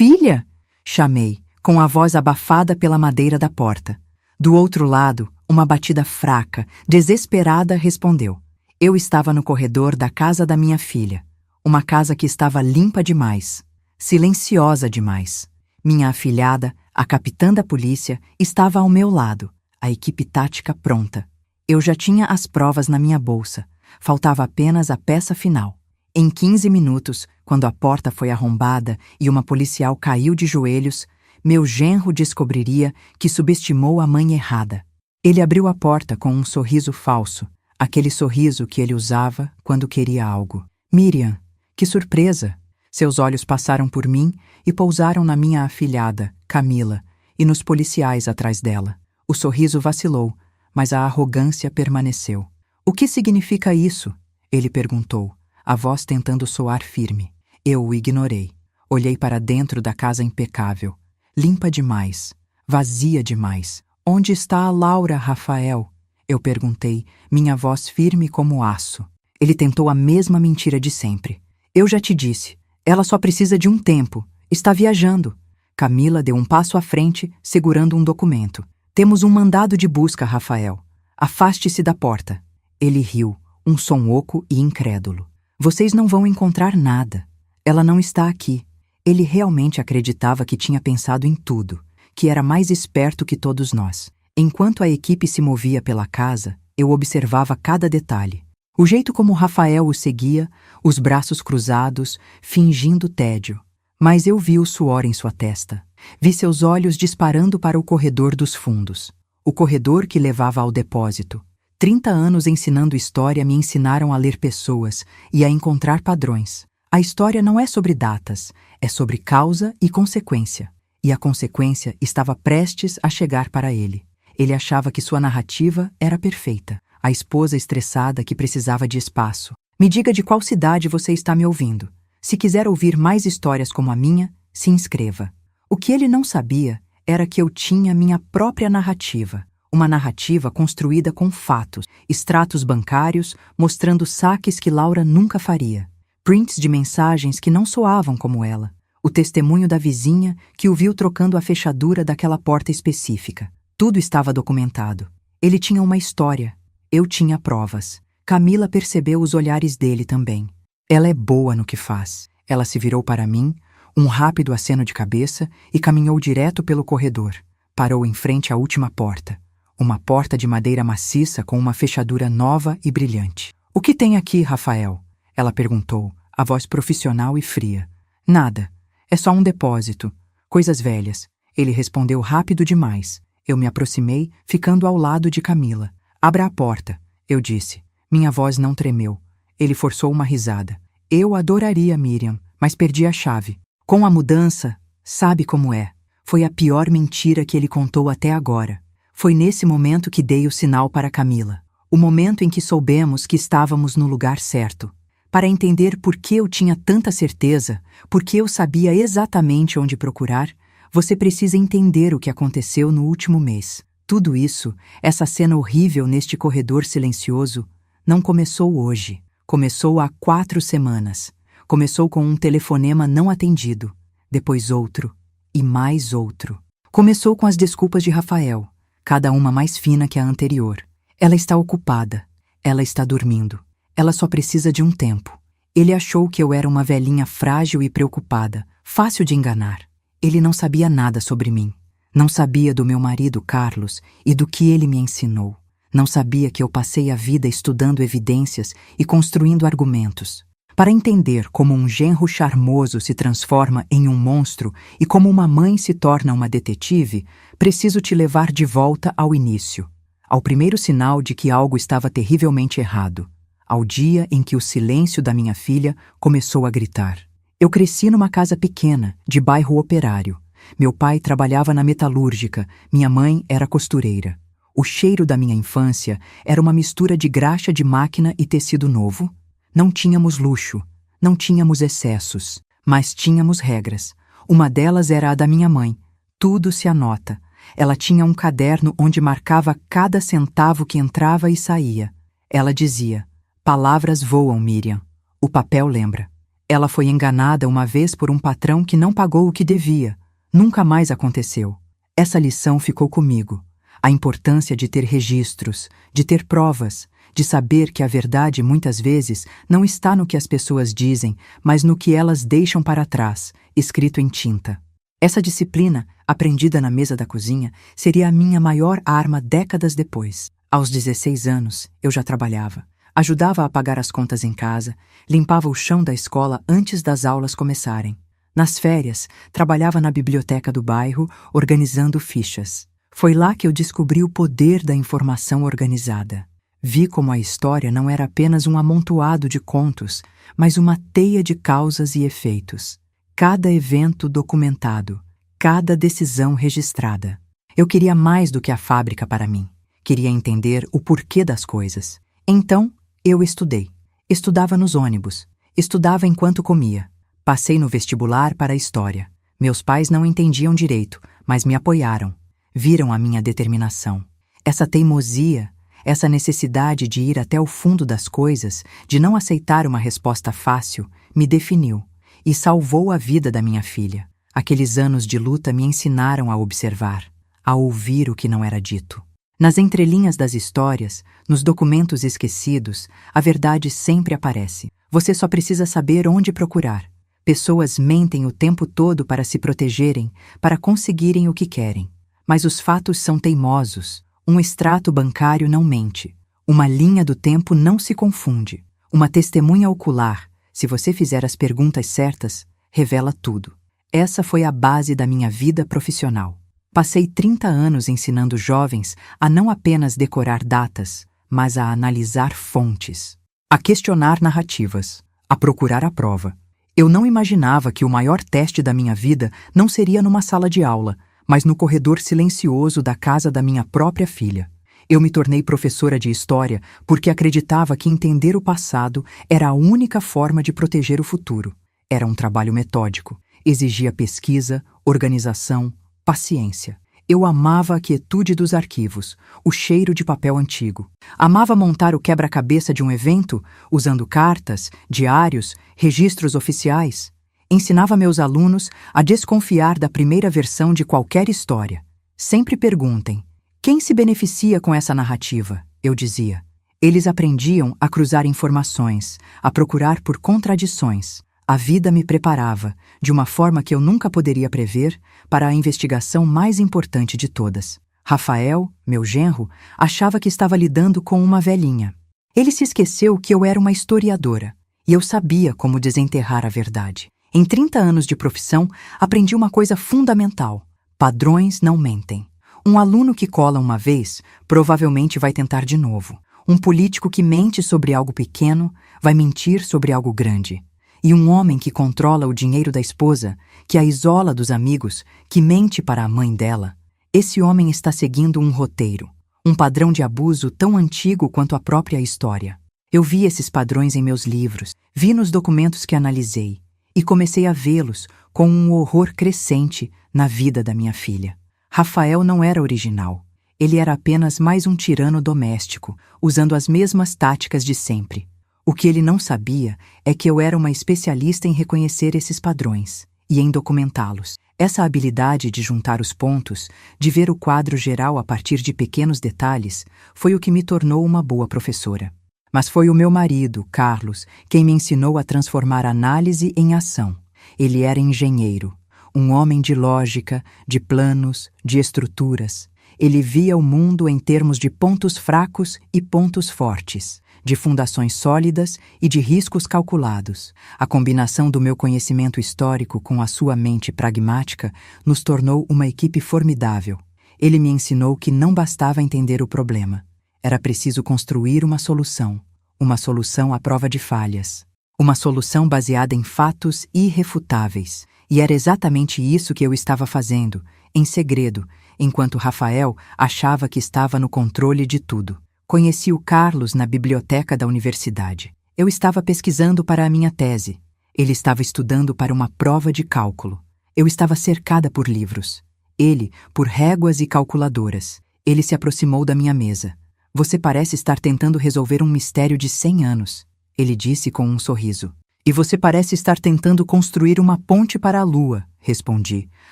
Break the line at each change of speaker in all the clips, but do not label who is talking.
filha! Chamei, com a voz abafada pela madeira da porta. Do outro lado, uma batida fraca, desesperada, respondeu. Eu estava no corredor da casa da minha filha. Uma casa que estava limpa demais, silenciosa demais. Minha afilhada, a capitã da polícia, estava ao meu lado, a equipe tática pronta. Eu já tinha as provas na minha bolsa. Faltava apenas a peça final. Em 15 minutos, quando a porta foi arrombada e uma policial caiu de joelhos, meu genro descobriria que subestimou a mãe errada. Ele abriu a porta com um sorriso falso, aquele sorriso que ele usava quando queria algo. Miriam, que surpresa! Seus olhos passaram por mim e pousaram na minha afilhada, Camila, e nos policiais atrás dela. O sorriso vacilou, mas a arrogância permaneceu. O que significa isso? Ele perguntou, a voz tentando soar firme. Eu o ignorei. Olhei para dentro da casa impecável. Limpa demais. Vazia demais. Onde está a Laura, Rafael? Eu perguntei, minha voz firme como aço. Ele tentou a mesma mentira de sempre. Eu já te disse. Ela só precisa de um tempo. Está viajando. Camila deu um passo à frente, segurando um documento. Temos um mandado de busca, Rafael. Afaste-se da porta. Ele riu, um som oco e incrédulo. Vocês não vão encontrar nada. Ela não está aqui. Ele realmente acreditava que tinha pensado em tudo, que era mais esperto que todos nós. Enquanto a equipe se movia pela casa, eu observava cada detalhe. O jeito como Rafael o seguia, os braços cruzados, fingindo tédio. Mas eu vi o suor em sua testa. Vi seus olhos disparando para o corredor dos fundos. O corredor que levava ao depósito. 30 anos ensinando história me ensinaram a ler pessoas e a encontrar padrões. A história não é sobre datas, é sobre causa e consequência. E a consequência estava prestes a chegar para ele. Ele achava que sua narrativa era perfeita. A esposa estressada que precisava de espaço. Me diga de qual cidade você está me ouvindo. Se quiser ouvir mais histórias como a minha, se inscreva. O que ele não sabia era que eu tinha minha própria narrativa. Uma narrativa construída com fatos, extratos bancários mostrando saques que Laura nunca faria. Prints de mensagens que não soavam como ela. O testemunho da vizinha que o viu trocando a fechadura daquela porta específica. Tudo estava documentado. Ele tinha uma história. Eu tinha provas. Camila percebeu os olhares dele também. Ela é boa no que faz. Ela se virou para mim, um rápido aceno de cabeça e caminhou direto pelo corredor. Parou em frente à última porta. Uma porta de madeira maciça com uma fechadura nova e brilhante. O que tem aqui, Rafael? Ela perguntou, a voz profissional e fria. Nada. É só um depósito. Coisas velhas. Ele respondeu rápido demais. Eu me aproximei, ficando ao lado de Camila. Abra a porta, eu disse. Minha voz não tremeu. Ele forçou uma risada. Eu adoraria, Miriam, mas perdi a chave. Com a mudança, sabe como é. Foi a pior mentira que ele contou até agora. Foi nesse momento que dei o sinal para Camila. O momento em que soubemos que estávamos no lugar certo. Para entender por que eu tinha tanta certeza, por que eu sabia exatamente onde procurar, você precisa entender o que aconteceu no último mês. Tudo isso, essa cena horrível neste corredor silencioso, não começou hoje. Começou há 4 semanas. Começou com um telefonema não atendido. Depois outro. E mais outro. Começou com as desculpas de Rafael. Cada uma mais fina que a anterior. Ela está ocupada. Ela está dormindo. Ela só precisa de um tempo. Ele achou que eu era uma velhinha frágil e preocupada, fácil de enganar. Ele não sabia nada sobre mim. Não sabia do meu marido, Carlos, e do que ele me ensinou. Não sabia que eu passei a vida estudando evidências e construindo argumentos. Para entender como um genro charmoso se transforma em um monstro e como uma mãe se torna uma detetive, preciso te levar de volta ao início. Ao primeiro sinal de que algo estava terrivelmente errado. Ao dia em que o silêncio da minha filha começou a gritar. Eu cresci numa casa pequena, de bairro operário. Meu pai trabalhava na metalúrgica, minha mãe era costureira. O cheiro da minha infância era uma mistura de graxa de máquina e tecido novo. Não tínhamos luxo, não tínhamos excessos, mas tínhamos regras. Uma delas era a da minha mãe. Tudo se anota. Ela tinha um caderno onde marcava cada centavo que entrava e saía. Ela dizia, palavras voam, Miriam. O papel lembra. Ela foi enganada uma vez por um patrão que não pagou o que devia. Nunca mais aconteceu. Essa lição ficou comigo. A importância de ter registros, de ter provas, de saber que a verdade muitas vezes não está no que as pessoas dizem, mas no que elas deixam para trás, escrito em tinta. Essa disciplina, aprendida na mesa da cozinha, seria a minha maior arma décadas depois. Aos 16 anos, eu já trabalhava. Ajudava a pagar as contas em casa, limpava o chão da escola antes das aulas começarem. Nas férias, trabalhava na biblioteca do bairro, organizando fichas. Foi lá que eu descobri o poder da informação organizada. Vi como a história não era apenas um amontoado de contos, mas uma teia de causas e efeitos. Cada evento documentado, cada decisão registrada. Eu queria mais do que a fábrica para mim. Queria entender o porquê das coisas. Então, eu estudei. Estudava nos ônibus. Estudava enquanto comia. Passei no vestibular para a História. Meus pais não entendiam direito, mas me apoiaram. Viram a minha determinação. Essa teimosia, essa necessidade de ir até o fundo das coisas, de não aceitar uma resposta fácil, me definiu e salvou a vida da minha filha. Aqueles anos de luta me ensinaram a observar, a ouvir o que não era dito. Nas entrelinhas das histórias, nos documentos esquecidos, a verdade sempre aparece. Você só precisa saber onde procurar. Pessoas mentem o tempo todo para se protegerem, para conseguirem o que querem. Mas os fatos são teimosos. Um extrato bancário não mente. Uma linha do tempo não se confunde. Uma testemunha ocular, se você fizer as perguntas certas, revela tudo. Essa foi a base da minha vida profissional. Passei 30 anos ensinando jovens a não apenas decorar datas, mas a analisar fontes, a questionar narrativas, a procurar a prova. Eu não imaginava que o maior teste da minha vida não seria numa sala de aula, mas no corredor silencioso da casa da minha própria filha. Eu me tornei professora de história porque acreditava que entender o passado era a única forma de proteger o futuro. Era um trabalho metódico, exigia pesquisa, organização, paciência. Eu amava a quietude dos arquivos, o cheiro de papel antigo. Amava montar o quebra-cabeça de um evento, usando cartas, diários, registros oficiais. Ensinava meus alunos a desconfiar da primeira versão de qualquer história. Sempre perguntem, quem se beneficia com essa narrativa? Eu dizia. Eles aprendiam a cruzar informações, a procurar por contradições. A vida me preparava, de uma forma que eu nunca poderia prever, para a investigação mais importante de todas. Rafael, meu genro, achava que estava lidando com uma velhinha. Ele se esqueceu que eu era uma historiadora, e eu sabia como desenterrar a verdade. Em 30 anos de profissão, aprendi uma coisa fundamental: padrões não mentem. Um aluno que cola uma vez, provavelmente vai tentar de novo. Um político que mente sobre algo pequeno, vai mentir sobre algo grande. E um homem que controla o dinheiro da esposa, que a isola dos amigos, que mente para a mãe dela, esse homem está seguindo um roteiro, um padrão de abuso tão antigo quanto a própria história. Eu vi esses padrões em meus livros, vi nos documentos que analisei, e comecei a vê-los com um horror crescente na vida da minha filha. Rafael não era original. Ele era apenas mais um tirano doméstico, usando as mesmas táticas de sempre. O que ele não sabia é que eu era uma especialista em reconhecer esses padrões e em documentá-los. Essa habilidade de juntar os pontos, de ver o quadro geral a partir de pequenos detalhes, foi o que me tornou uma boa professora. Mas foi o meu marido, Carlos, quem me ensinou a transformar análise em ação. Ele era engenheiro, um homem de lógica, de planos, de estruturas. Ele via o mundo em termos de pontos fracos e pontos fortes, de fundações sólidas e de riscos calculados. A combinação do meu conhecimento histórico com a sua mente pragmática nos tornou uma equipe formidável. Ele me ensinou que não bastava entender o problema. Era preciso construir uma solução à prova de falhas. Uma solução baseada em fatos irrefutáveis. E era exatamente isso que eu estava fazendo, em segredo, enquanto Rafael achava que estava no controle de tudo. Conheci o Carlos na biblioteca da universidade. Eu estava pesquisando para a minha tese. Ele estava estudando para uma prova de cálculo. Eu estava cercada por livros. Ele, por réguas e calculadoras. Ele se aproximou da minha mesa. Você parece estar tentando resolver um mistério de 100 anos, ele disse com um sorriso. E você parece estar tentando construir uma ponte para a Lua, respondi,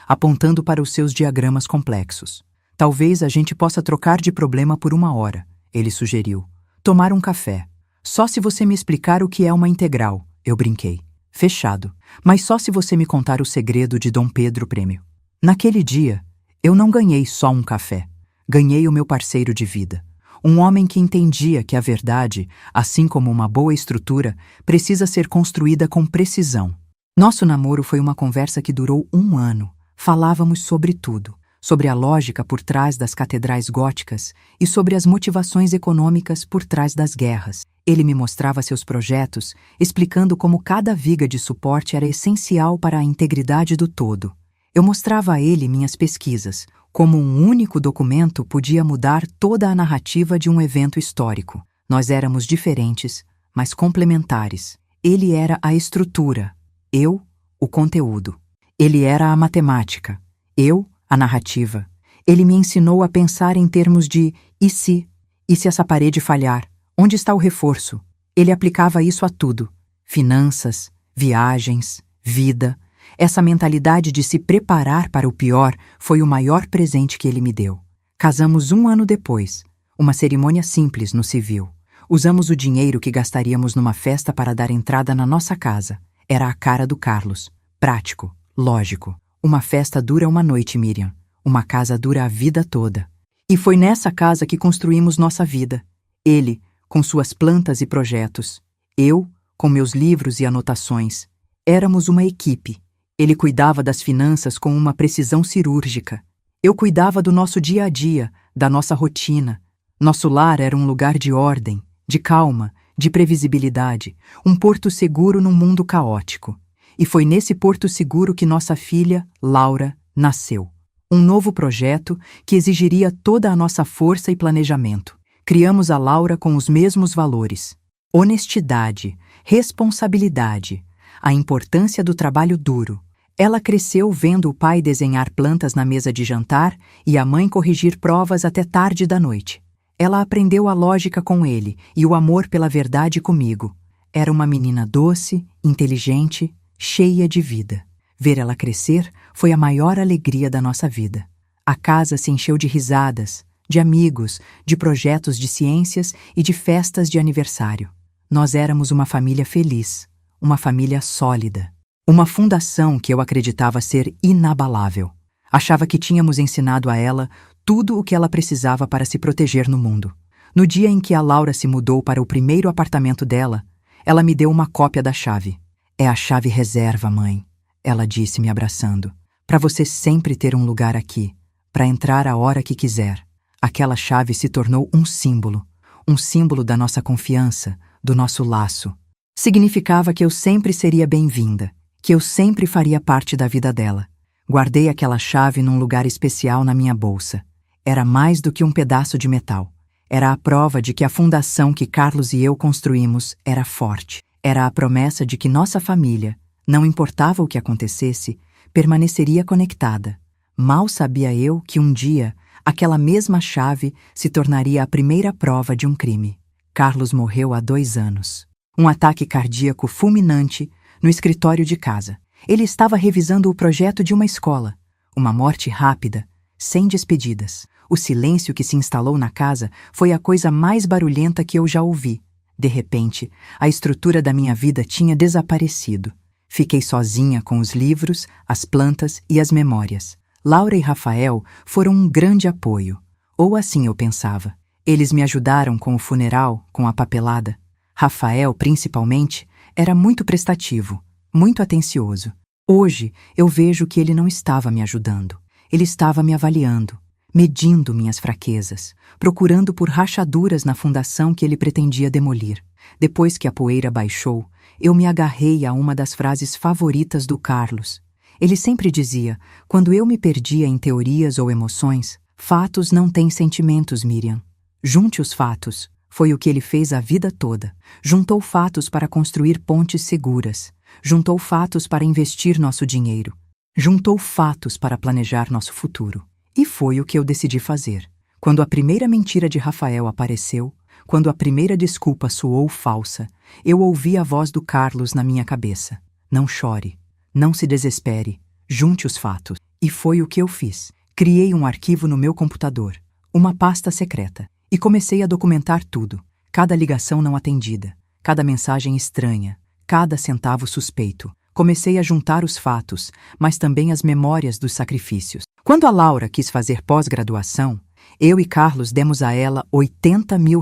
apontando para os seus diagramas complexos. Talvez a gente possa trocar de problema por 1 hora, ele sugeriu. Tomar um café. Só se você me explicar o que é uma integral, eu brinquei. Fechado, mas só se você me contar o segredo de Dom Pedro Prêmio. Naquele dia, eu não ganhei só um café. Ganhei o meu parceiro de vida. Um homem que entendia que a verdade, assim como uma boa estrutura, precisa ser construída com precisão. Nosso namoro foi uma conversa que durou 1 ano. Falávamos sobre tudo. Sobre a lógica por trás das catedrais góticas e sobre as motivações econômicas por trás das guerras. Ele me mostrava seus projetos, explicando como cada viga de suporte era essencial para a integridade do todo. Eu mostrava a ele minhas pesquisas, como um único documento podia mudar toda a narrativa de um evento histórico. Nós éramos diferentes, mas complementares. Ele era a estrutura, eu, o conteúdo. Ele era a matemática, eu, a narrativa. Ele me ensinou a pensar em termos de e se? E se essa parede falhar? Onde está o reforço? Ele aplicava isso a tudo. Finanças, viagens, vida. Essa mentalidade de se preparar para o pior foi o maior presente que ele me deu. Casamos 1 ano depois. Uma cerimônia simples no civil. Usamos o dinheiro que gastaríamos numa festa para dar entrada na nossa casa. Era a cara do Carlos. Prático, lógico. Uma festa dura 1 noite, Miriam. Uma casa dura a vida toda. E foi nessa casa que construímos nossa vida. Ele, com suas plantas e projetos. Eu, com meus livros e anotações. Éramos uma equipe. Ele cuidava das finanças com uma precisão cirúrgica. Eu cuidava do nosso dia a dia, da nossa rotina. Nosso lar era um lugar de ordem, de calma, de previsibilidade, um porto seguro num mundo caótico. E foi nesse porto seguro que nossa filha, Laura, nasceu. Um novo projeto que exigiria toda a nossa força e planejamento. Criamos a Laura com os mesmos valores. Honestidade, responsabilidade, a importância do trabalho duro. Ela cresceu vendo o pai desenhar plantas na mesa de jantar e a mãe corrigir provas até tarde da noite. Ela aprendeu a lógica com ele e o amor pela verdade comigo. Era uma menina doce, inteligente, cheia de vida. Ver ela crescer foi a maior alegria da nossa vida. A casa se encheu de risadas, de amigos, de projetos de ciências e de festas de aniversário. Nós éramos uma família feliz, uma família sólida. Uma fundação que eu acreditava ser inabalável. Achava que tínhamos ensinado a ela tudo o que ela precisava para se proteger no mundo. No dia em que a Laura se mudou para o primeiro apartamento dela, ela me deu uma cópia da chave. É a chave reserva, mãe, ela disse, me abraçando. Para você sempre ter um lugar aqui, para entrar a hora que quiser. Aquela chave se tornou um símbolo da nossa confiança, do nosso laço. Significava que eu sempre seria bem-vinda, que eu sempre faria parte da vida dela. Guardei aquela chave num lugar especial na minha bolsa. Era mais do que um pedaço de metal. Era a prova de que a fundação que Carlos e eu construímos era forte. Era a promessa de que nossa família, não importava o que acontecesse, permaneceria conectada. Mal sabia eu que um dia, aquela mesma chave se tornaria a primeira prova de um crime. Carlos morreu há 2 anos. Um ataque cardíaco fulminante no escritório de casa. Ele estava revisando o projeto de uma escola. Uma morte rápida, sem despedidas. O silêncio que se instalou na casa foi a coisa mais barulhenta que eu já ouvi. De repente, a estrutura da minha vida tinha desaparecido. Fiquei sozinha com os livros, as plantas e as memórias. Laura e Rafael foram um grande apoio. Ou assim eu pensava. Eles me ajudaram com o funeral, com a papelada. Rafael, principalmente, era muito prestativo, muito atencioso. Hoje, eu vejo que ele não estava me ajudando. Ele estava me avaliando, medindo minhas fraquezas, procurando por rachaduras na fundação que ele pretendia demolir. Depois que a poeira baixou, eu me agarrei a uma das frases favoritas do Carlos. Ele sempre dizia, quando eu me perdia em teorias ou emoções, fatos não têm sentimentos, Miriam. Junte os fatos. Foi o que ele fez a vida toda. Juntou fatos para construir pontes seguras. Juntou fatos para investir nosso dinheiro. Juntou fatos para planejar nosso futuro. E foi o que eu decidi fazer. Quando a primeira mentira de Rafael apareceu, Quando a primeira desculpa soou falsa, eu ouvi a voz do Carlos na minha cabeça. Não chore, não se desespere, junte os fatos. E foi o que eu fiz. Criei um arquivo no meu computador, uma pasta secreta, e comecei a documentar tudo. Cada ligação não atendida, cada mensagem estranha, cada centavo suspeito. Comecei a juntar os fatos, mas também as memórias dos sacrifícios. Quando a Laura quis fazer pós-graduação, eu e Carlos demos a ela R$80 mil.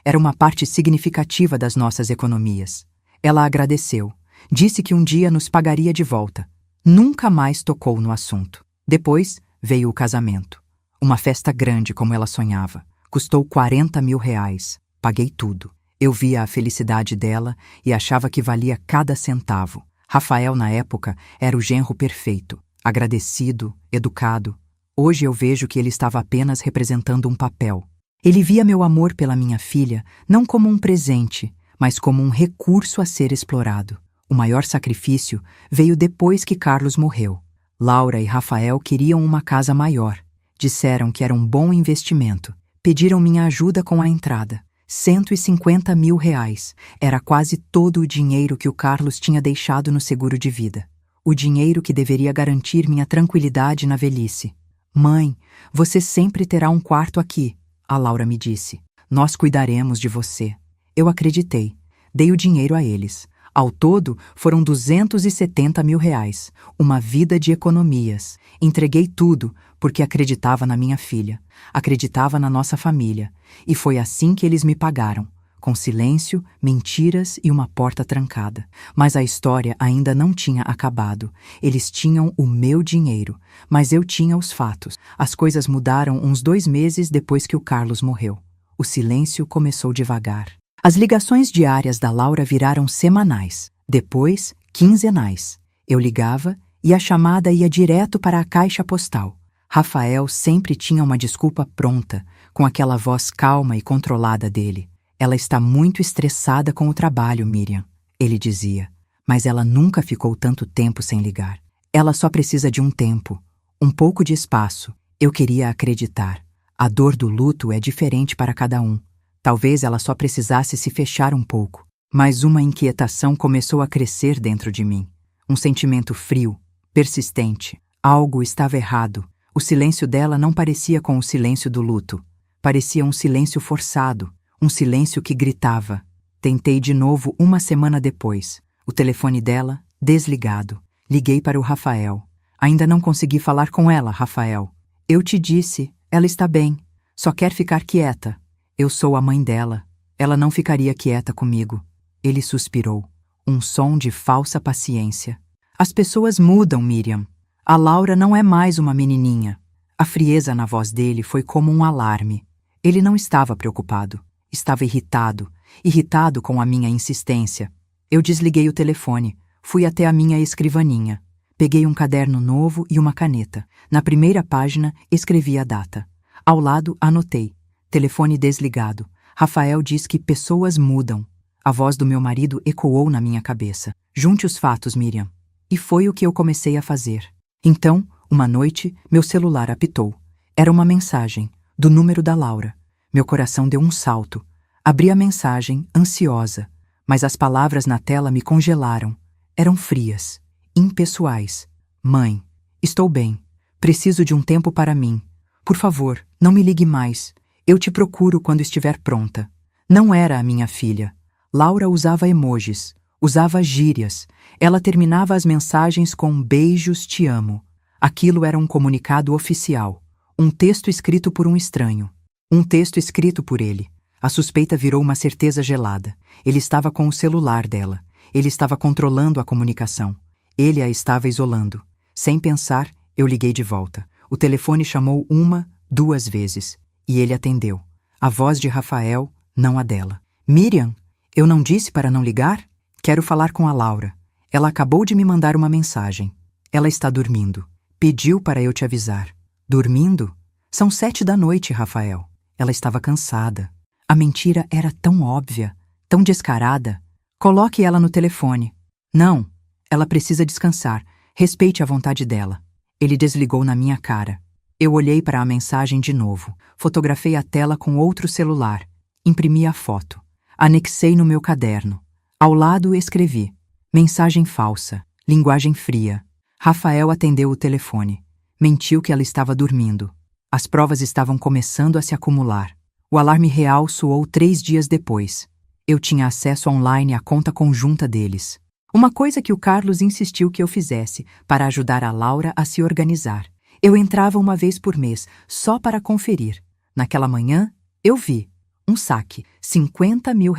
Era uma parte significativa das nossas economias. Ela agradeceu, disse que um dia nos pagaria de volta. Nunca mais tocou no assunto. Depois veio o casamento. Uma festa grande como ela sonhava. Custou R$40 mil. Paguei tudo. Eu via a felicidade dela e achava que valia cada centavo. Rafael, na época, era o genro perfeito, agradecido, educado. Hoje eu vejo que ele estava apenas representando um papel. Ele via meu amor pela minha filha não como um presente, mas como um recurso a ser explorado. O maior sacrifício veio depois que Carlos morreu. Laura e Rafael queriam uma casa maior. Disseram que era um bom investimento. Pediram minha ajuda com a entrada. R$150 mil. Era quase todo o dinheiro que o Carlos tinha deixado no seguro de vida. O dinheiro que deveria garantir minha tranquilidade na velhice. Mãe, você sempre terá um quarto aqui, a Laura me disse. Nós cuidaremos de você. Eu acreditei. Dei o dinheiro a eles. Ao todo, foram R$270 mil. Uma vida de economias. Entreguei tudo porque acreditava na minha filha. Acreditava na nossa família. E foi assim que eles me pagaram. Com silêncio, mentiras e uma porta trancada. Mas a história ainda não tinha acabado. Eles tinham o meu dinheiro, mas eu tinha os fatos. As coisas mudaram uns 2 meses depois que o Carlos morreu. O silêncio começou devagar. As ligações diárias da Laura viraram semanais, depois quinzenais. Eu ligava e a chamada ia direto para a caixa postal. Rafael sempre tinha uma desculpa pronta, com aquela voz calma e controlada dele. Ela está muito estressada com o trabalho, Miriam, ele dizia. Mas ela nunca ficou tanto tempo sem ligar. Ela só precisa de um tempo, um pouco de espaço. Eu queria acreditar. A dor do luto é diferente para cada um. Talvez ela só precisasse se fechar um pouco. Mas uma inquietação começou a crescer dentro de mim. Um sentimento frio, persistente. Algo estava errado. O silêncio dela não parecia com o silêncio do luto. Parecia um silêncio forçado, um silêncio que gritava. Tentei de novo 1 semana depois. O telefone dela, desligado. Liguei para o Rafael. Ainda não consegui falar com ela, Rafael. Eu te disse, ela está bem. Só quer ficar quieta. Eu sou a mãe dela. Ela não ficaria quieta comigo. Ele suspirou. Um som de falsa paciência. As pessoas mudam, Miriam. A Laura não é mais uma menininha. A frieza na voz dele foi como um alarme. Ele não estava preocupado. Estava irritado. Irritado com a minha insistência. Eu desliguei o telefone. Fui até a minha escrivaninha. Peguei um caderno novo e uma caneta. Na primeira página, escrevi a data. Ao lado, anotei. Telefone desligado. Rafael diz que pessoas mudam. A voz do meu marido ecoou na minha cabeça. Junte os fatos, Miriam. E foi o que eu comecei a fazer. Então, uma noite, meu celular apitou. Era uma mensagem, do número da Laura. Meu coração deu um salto. Abri a mensagem, ansiosa, mas as palavras na tela me congelaram. Eram frias, impessoais. Mãe, estou bem. Preciso de um tempo para mim. Por favor, não me ligue mais. Eu te procuro quando estiver pronta. Não era a minha filha. Laura usava emojis, usava gírias. Ela terminava as mensagens com beijos, te amo. Aquilo era um comunicado oficial. Um texto escrito por um estranho. Um texto escrito por ele. A suspeita virou uma certeza gelada. Ele estava com o celular dela. Ele estava controlando a comunicação. Ele a estava isolando. Sem pensar, eu liguei de volta. O telefone chamou 1, 2 vezes. E ele atendeu. A voz de Rafael, não a dela. Miriam, eu não disse para não ligar? Quero falar com a Laura. Ela acabou de me mandar uma mensagem. Ela está dormindo. Pediu para eu te avisar. Dormindo? São 7 da noite, Rafael. Ela estava cansada. A mentira era tão óbvia, tão descarada. Coloque ela no telefone. Não, ela precisa descansar. Respeite a vontade dela. Ele desligou na minha cara. Eu olhei para a mensagem de novo. Fotografei a tela com outro celular. Imprimi a foto. Anexei no meu caderno. Ao lado escrevi: mensagem falsa, linguagem fria. Rafael atendeu o telefone. Mentiu que ela estava dormindo. As provas estavam começando a se acumular. O alarme real soou 3 dias depois. Eu tinha acesso online à conta conjunta deles. Uma coisa que o Carlos insistiu que eu fizesse para ajudar a Laura a se organizar. Eu entrava uma vez por mês, só para conferir. Naquela manhã, eu vi um saque, R$50 mil,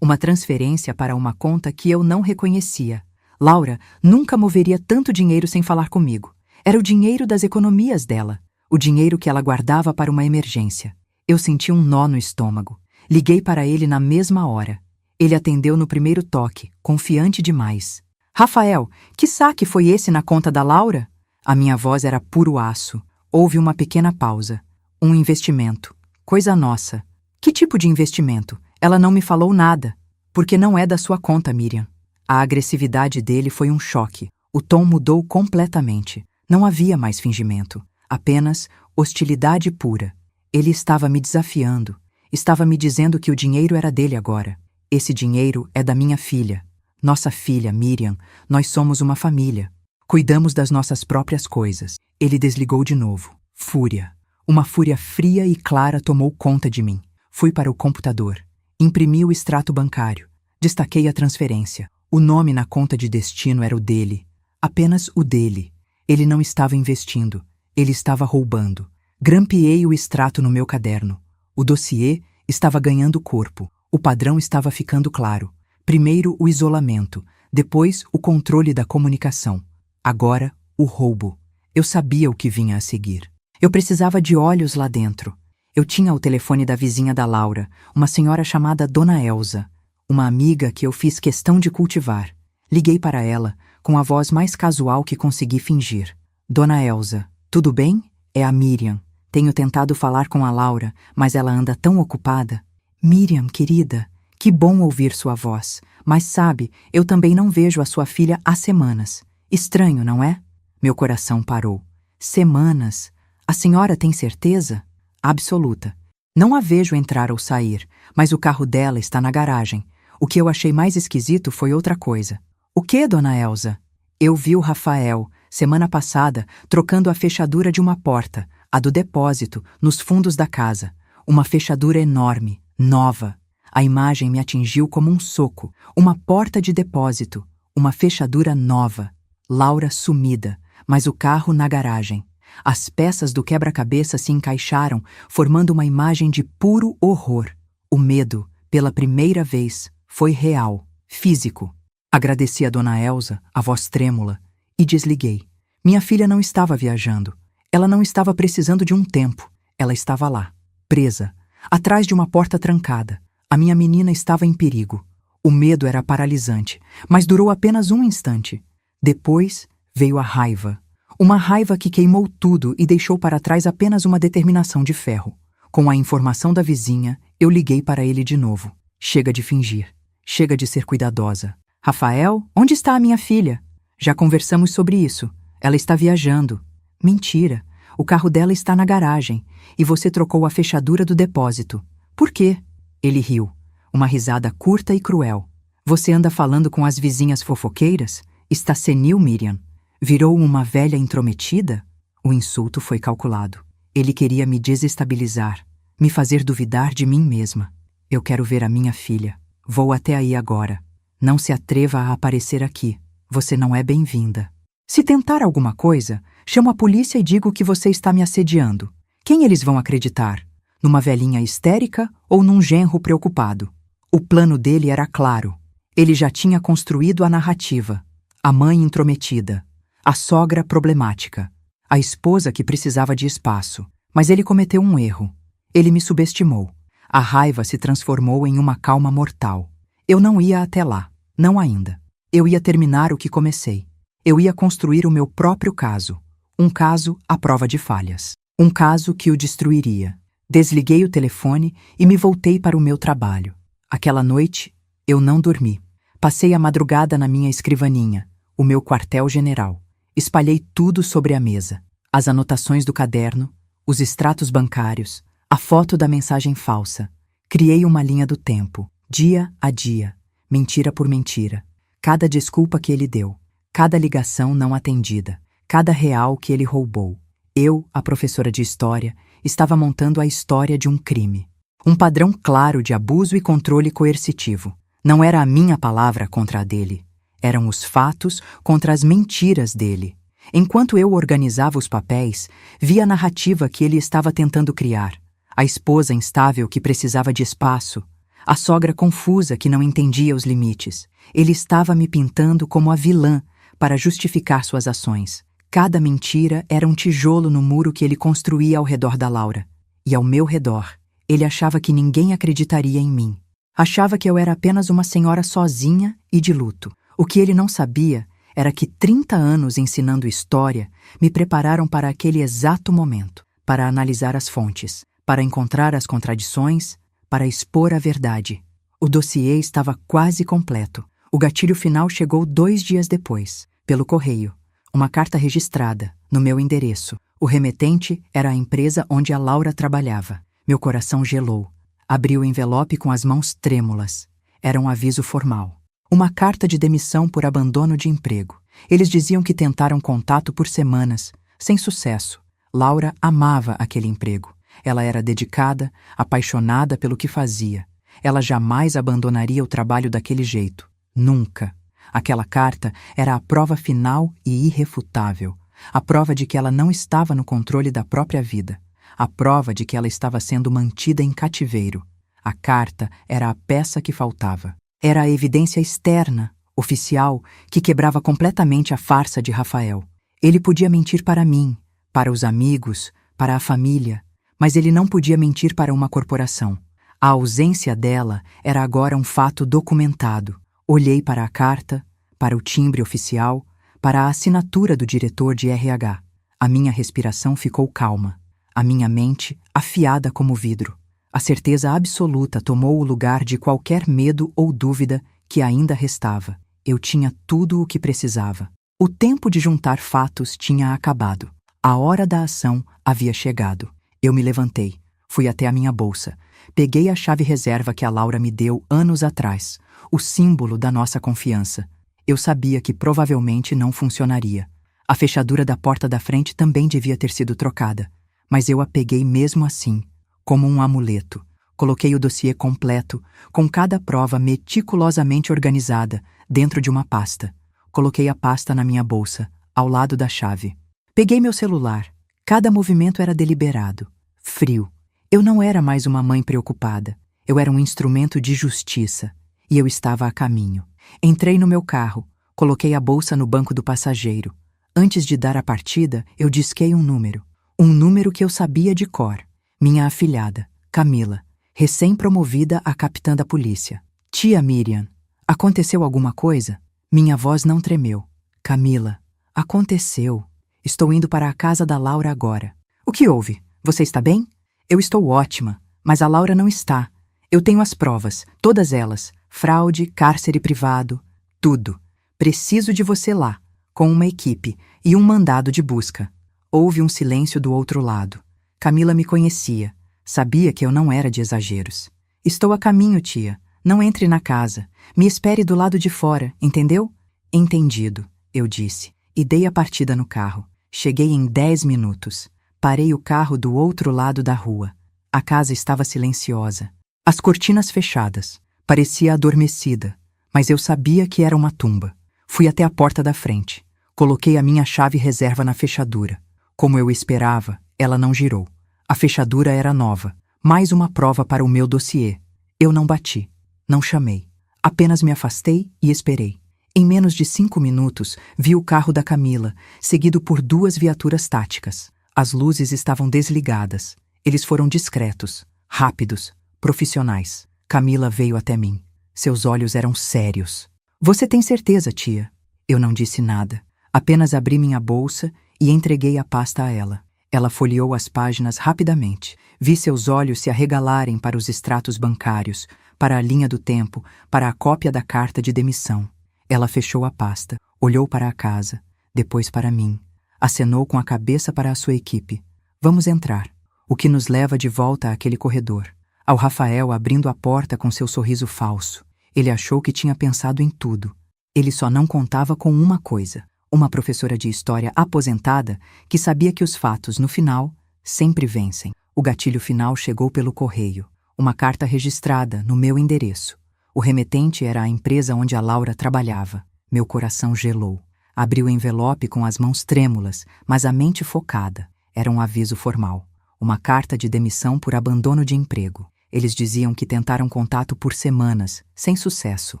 uma transferência para uma conta que eu não reconhecia. Laura nunca moveria tanto dinheiro sem falar comigo. Era o dinheiro das economias dela, o dinheiro que ela guardava para uma emergência. Eu senti um nó no estômago. Liguei para ele na mesma hora. Ele atendeu no primeiro toque, confiante demais. Rafael, que saque foi esse na conta da Laura? A minha voz era puro aço. Houve uma pequena pausa. Um investimento. Coisa nossa. Que tipo de investimento? Ela não me falou nada. Porque não é da sua conta, Miriam. A agressividade dele foi um choque. O tom mudou completamente. Não havia mais fingimento. Apenas hostilidade pura. Ele estava me desafiando. Estava me dizendo que o dinheiro era dele agora. Esse dinheiro é da minha filha. Nossa filha, Miriam. Nós somos uma família. Cuidamos das nossas próprias coisas. Ele desligou de novo. Fúria. Uma fúria fria e clara tomou conta de mim. Fui para o computador. Imprimi o extrato bancário. Destaquei a transferência. O nome na conta de destino era o dele. Apenas o dele. Ele não estava investindo. Ele estava roubando. Grampeei o extrato no meu caderno. O dossiê estava ganhando corpo. O padrão estava ficando claro. Primeiro o isolamento. Depois o controle da comunicação. Agora o roubo. Eu sabia o que vinha a seguir. Eu precisava de olhos lá dentro. Eu tinha o telefone da vizinha da Laura, uma senhora chamada Dona Elza, uma amiga que eu fiz questão de cultivar. Liguei para ela, com a voz mais casual que consegui fingir. Dona Elza, tudo bem? É a Miriam. Tenho tentado falar com a Laura, mas ela anda tão ocupada. Miriam, querida, que bom ouvir sua voz. Mas sabe, eu também não vejo a sua filha há semanas. Estranho, não é? Meu coração parou. Semanas? A senhora tem certeza? Absoluta. Não a vejo entrar ou sair, mas o carro dela está na garagem. O que eu achei mais esquisito foi outra coisa. O que, Dona Elza? Eu vi o Rafael, semana passada, trocando a fechadura de uma porta, a do depósito, nos fundos da casa. Uma fechadura enorme, nova. A imagem me atingiu como um soco. Uma porta de depósito, uma fechadura nova. Laura sumida, mas o carro na garagem. As peças do quebra-cabeça se encaixaram, formando uma imagem de puro horror. O medo, pela primeira vez, foi real, físico. Agradeci a Dona Elza, a voz trêmula, e desliguei. Minha filha não estava viajando. Ela não estava precisando de um tempo. Ela estava lá, presa, atrás de uma porta trancada. A minha menina estava em perigo. O medo era paralisante, mas durou apenas um instante. Depois veio a raiva. Uma raiva que queimou tudo e deixou para trás apenas uma determinação de ferro. Com a informação da vizinha, eu liguei para ele de novo. Chega de fingir. Chega de ser cuidadosa. Rafael, onde está a minha filha? Já conversamos sobre isso. Ela está viajando. Mentira. O carro dela está na garagem. E você trocou a fechadura do depósito. Por quê? Ele riu. Uma risada curta e cruel. Você anda falando com as vizinhas fofoqueiras? Está senil, Miriam. Virou uma velha intrometida? O insulto foi calculado. Ele queria me desestabilizar, me fazer duvidar de mim mesma. Eu quero ver a minha filha. Vou até aí agora. Não se atreva a aparecer aqui. Você não é bem-vinda. Se tentar alguma coisa, chamo a polícia e digo que você está me assediando. Quem eles vão acreditar? Numa velhinha histérica ou num genro preocupado? O plano dele era claro. Ele já tinha construído a narrativa. A mãe intrometida. A sogra problemática. A esposa que precisava de espaço. Mas ele cometeu um erro. Ele me subestimou. A raiva se transformou em uma calma mortal. Eu não ia até lá. Não ainda. Eu ia terminar o que comecei. Eu ia construir o meu próprio caso. Um caso à prova de falhas. Um caso que o destruiria. Desliguei o telefone e me voltei para o meu trabalho. Aquela noite, eu não dormi. Passei a madrugada na minha escrivaninha, o meu quartel-general. Espalhei tudo sobre a mesa. As anotações do caderno, os extratos bancários, a foto da mensagem falsa. Criei uma linha do tempo, dia a dia, mentira por mentira. Cada desculpa que ele deu, cada ligação não atendida, cada real que ele roubou. Eu, a professora de história, estava montando a história de um crime. Um padrão claro de abuso e controle coercitivo. Não era a minha palavra contra a dele. Eram os fatos contra as mentiras dele. Enquanto eu organizava os papéis, vi a narrativa que ele estava tentando criar. A esposa instável que precisava de espaço. A sogra confusa que não entendia os limites. Ele estava me pintando como a vilã para justificar suas ações. Cada mentira era um tijolo no muro que ele construía ao redor da Laura. E ao meu redor, ele achava que ninguém acreditaria em mim. Achava que eu era apenas uma senhora sozinha e de luto. O que ele não sabia era que 30 anos ensinando história me prepararam para aquele exato momento, para analisar as fontes, para encontrar as contradições, para expor a verdade. O dossiê estava quase completo. O gatilho final chegou 2 dias depois, pelo correio. Uma carta registrada, no meu endereço. O remetente era a empresa onde a Laura trabalhava. Meu coração gelou. Abri o envelope com as mãos trêmulas. Era um aviso formal. Uma carta de demissão por abandono de emprego. Eles diziam que tentaram contato por semanas, sem sucesso. Laura amava aquele emprego. Ela era dedicada, apaixonada pelo que fazia. Ela jamais abandonaria o trabalho daquele jeito. Nunca. Aquela carta era a prova final e irrefutável. A prova de que ela não estava no controle da própria vida. A prova de que ela estava sendo mantida em cativeiro. A carta era a peça que faltava. Era a evidência externa, oficial, que quebrava completamente a farsa de Rafael. Ele podia mentir para mim, para os amigos, para a família, mas ele não podia mentir para uma corporação. A ausência dela era agora um fato documentado. Olhei para a carta, para o timbre oficial, para a assinatura do diretor de RH. A minha respiração ficou calma. A minha mente afiada como vidro. A certeza absoluta tomou o lugar de qualquer medo ou dúvida que ainda restava. Eu tinha tudo o que precisava. O tempo de juntar fatos tinha acabado. A hora da ação havia chegado. Eu me levantei, fui até a minha bolsa. Peguei a chave reserva que a Laura me deu anos atrás, o símbolo da nossa confiança. Eu sabia que provavelmente não funcionaria. A fechadura da porta da frente também devia ter sido trocada, mas eu a peguei mesmo assim, como um amuleto. Coloquei o dossiê completo, com cada prova meticulosamente organizada, dentro de uma pasta. Coloquei a pasta na minha bolsa, ao lado da chave. Peguei meu celular. Cada movimento era deliberado, frio. Eu não era mais uma mãe preocupada. Eu era um instrumento de justiça. E eu estava a caminho. Entrei no meu carro, coloquei a bolsa no banco do passageiro. Antes de dar a partida, eu disquei um número. Um número que eu sabia de cor. Minha afilhada, Camila, recém-promovida a capitã da polícia. Tia Miriam, aconteceu alguma coisa? Minha voz não tremeu. Camila, aconteceu. Estou indo para a casa da Laura agora. O que houve? Você está bem? Eu estou ótima, mas a Laura não está. Eu tenho as provas, todas elas. Fraude, cárcere privado, tudo. Preciso de você lá, com uma equipe e um mandado de busca. Houve um silêncio do outro lado. Camila me conhecia. Sabia que eu não era de exageros. Estou a caminho, tia. Não entre na casa. Me espere do lado de fora, entendeu? Entendido, eu disse, e dei a partida no carro. Cheguei em 10 minutos. Parei o carro do outro lado da rua. A casa estava silenciosa. As cortinas fechadas. Parecia adormecida, mas eu sabia que era uma tumba. Fui até a porta da frente. Coloquei a minha chave reserva na fechadura. Como eu esperava, ela não girou. A fechadura era nova. Mais uma prova para o meu dossiê. Eu não bati. Não chamei. Apenas me afastei e esperei. Em menos de 5 minutos, vi o carro da Camila, seguido por 2 viaturas táticas. As luzes estavam desligadas. Eles foram discretos, rápidos, profissionais. Camila veio até mim. Seus olhos eram sérios. Você tem certeza, tia? Eu não disse nada. Apenas abri minha bolsa e entreguei a pasta a ela. Ela folheou as páginas rapidamente. Vi seus olhos se arregalarem para os extratos bancários, para a linha do tempo, para a cópia da carta de demissão. Ela fechou a pasta, olhou para a casa, depois para mim. Acenou com a cabeça para a sua equipe. Vamos entrar. O que nos leva de volta àquele corredor. ao Rafael abrindo a porta com seu sorriso falso. Ele achou que tinha pensado em tudo. Ele só não contava com uma coisa: uma professora de história aposentada que sabia que os fatos, no final, sempre vencem. O gatilho final chegou pelo correio. Uma carta registrada no meu endereço. O remetente era a empresa onde a Laura trabalhava. Meu coração gelou. Abri o envelope com as mãos trêmulas, mas a mente focada. Era um aviso formal. Uma carta de demissão por abandono de emprego. Eles diziam que tentaram contato por semanas, sem sucesso.